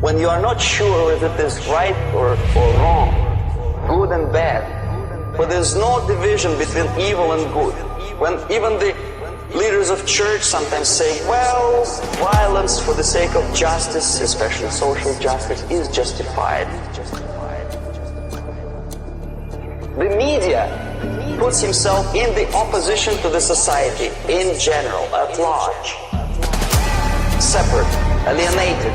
when you are not sure if it is right or wrong, good and bad, but there's no division between evil and good. When even the leaders of church sometimes say, well, violence for the sake of justice, especially social justice, is justified. The media puts himself in the opposition to the society in general, at large. Separate, alienated,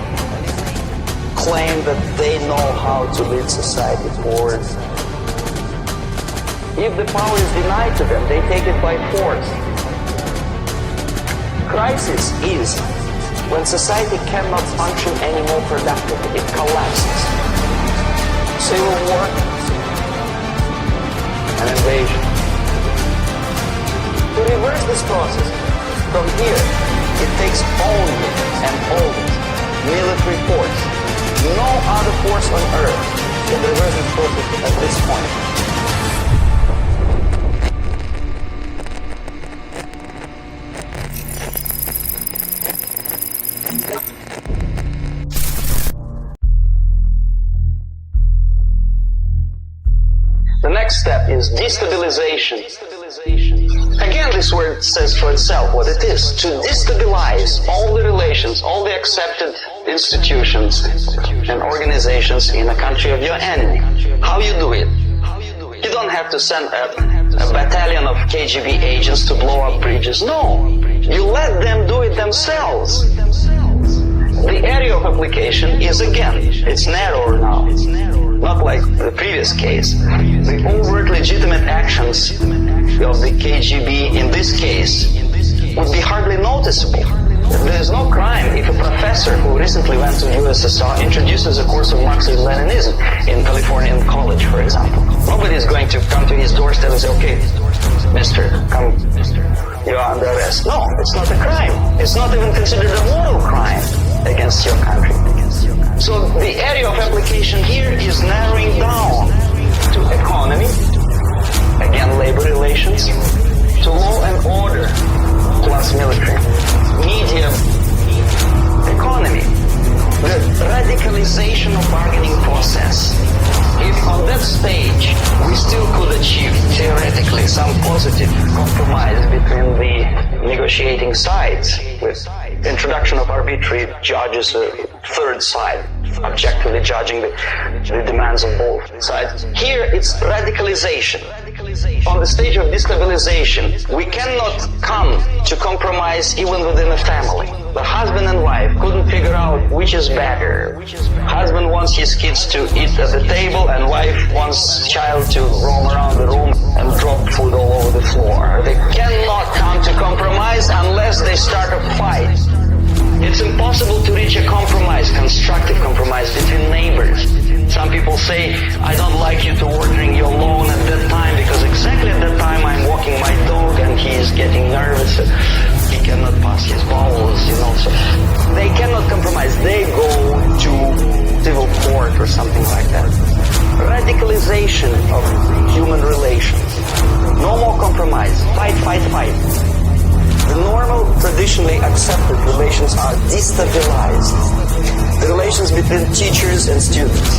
claim that they know how to lead society forward. If the power is denied to them, they take it by force. Crisis is when society cannot function any more productively. It collapses. Civil war, an invasion. To reverse this process, from here, it takes only and always military force. No other force on earth can reverse this process at this point. The next step is destabilization. Again, this word says for itself what it is. To destabilize all the relations, all the accepted institutions and organizations in a country of your enemy. How you do it? You don't have to send a battalion of KGB agents to blow up bridges. No. You let them do it themselves. The area of application is, again, it's narrower now. Not like the previous case. The overt legitimate actions of the KGB in this case would be hardly noticeable. There is no crime if a professor who recently went to USSR introduces a course of Marxism-Leninism in Californian college, for example. Nobody is going to come to his doorstep and say, okay, mister, come, you are under arrest. No, it's not a crime. It's not even considered a moral crime against your country. So the area of application here is narrowing down to economy, again labor relations, to law and order plus military, media, economy, the radicalization of bargaining process. If on that stage we still could achieve theoretically some positive compromise between the negotiating sides with introduction of arbitrary judges, a third side, objectively judging the demands of both sides. Here it's radicalization. On the stage of destabilization, we cannot come to compromise even within a family. The husband and wife couldn't figure out which is better. Husband wants his kids to eat at the table, and wife wants child to roam around the room and drop food all over the floor. They cannot come to compromise unless they start a fight. It's impossible to reach a compromise, constructive compromise between neighbors. Some people say, I don't like you to watering your lawn at that time because exactly at that time I'm walking my dog and he is getting nervous. He cannot pass his bowels, so they cannot compromise. They go to civil court or something like that. Radicalization of human relations. No more compromise. Fight, fight, fight. The normal, traditionally accepted relations are destabilized. The relations between teachers and students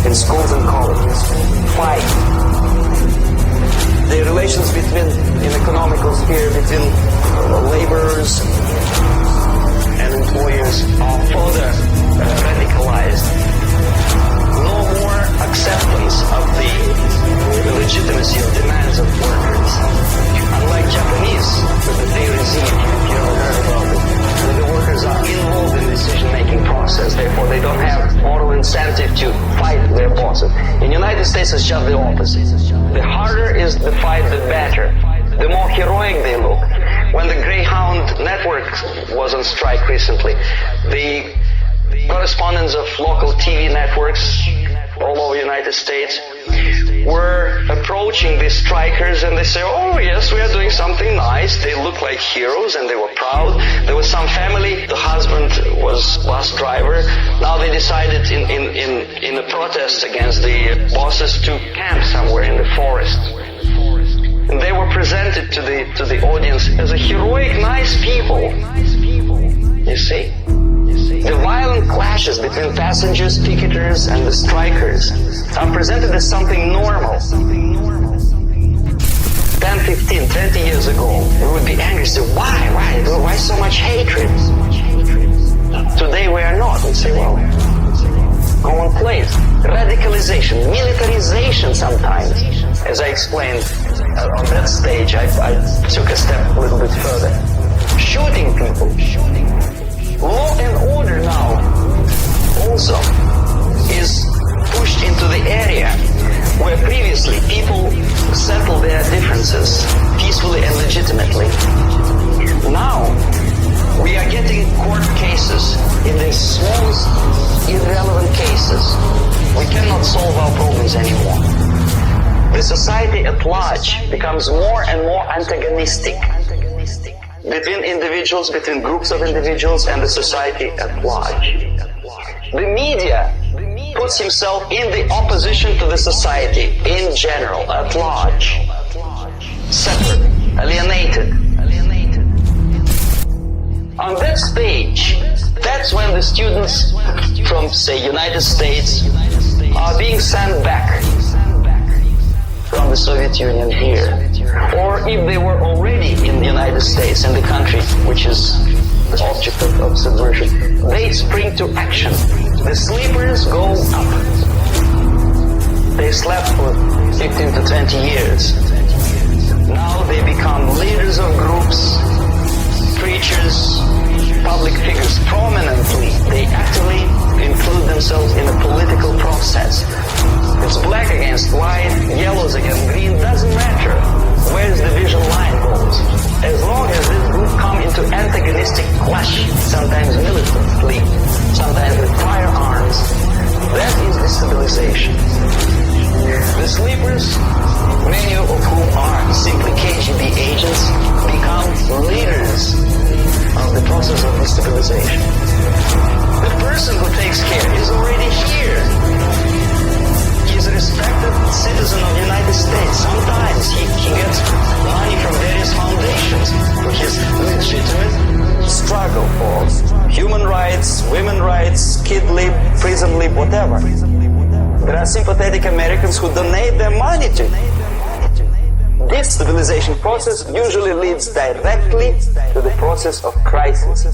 in schools and colleges. Fight. The relations in economical sphere between laborers and employers are further radicalized. No more acceptance of the legitimacy of demands of workers. Unlike Japanese, with the day regime, if you ever heard about it, where the workers are involved in the decision-making process, therefore they don't have moral incentive to fight their bosses. In the United States, it's just the opposite. The harder is the fight, the better. The more heroic they look. When the Greyhound network was on strike recently, the correspondents of local TV networks all over the United States were approaching these strikers and they say, oh yes, we are doing something nice. They look like heroes and they were proud. There was some family, the husband was bus driver. Now they decided in a protest against the bosses to camp somewhere in the forest. And they were presented to the audience as a heroic, nice people. You see? The violent clashes between passengers, picketers, and the strikers are presented as something normal. 10, 15, 20 years ago, we would be angry, say, why so much hatred? Today we are not. We say, well, commonplace. Radicalization, militarization sometimes. As I explained on that stage, I took a step a little bit further. Shooting people. Law and order now also is pushed into the area where previously people settled their differences peacefully and legitimately. Now we are getting court cases in the smallest irrelevant cases. We cannot solve our problems anymore. The society at large becomes more and more antagonistic between individuals, between groups of individuals, and the society at large. The media puts himself in the opposition to the society in general, at large. Separate, alienated. On that stage, that's when the students from, say, United States are being sent back from the Soviet Union here. Or if they were already in the United States, in the country which is the object of subversion, they spring to action. The sleepers go up. They slept for 15 to 20 years. Now they become leaders of groups, preachers, public figures prominently. They actively include themselves in a political process. It's black against white, yellows against green, doesn't matter where the division line goes. As long as this group come into antagonistic clash, sometimes militantly, sometimes with firearms, that is destabilization. The sleepers, many of whom are simply KGB agents, become leaders of the process of destabilization. The person who takes care is already here. He is a respected citizen of the United States. Sometimes he gets money from various foundations for his legitimate struggle for human rights, women's rights, kid lib, prison lib, whatever. There are sympathetic Americans who donate their money to it. This stabilization process usually leads directly to the process of crisis.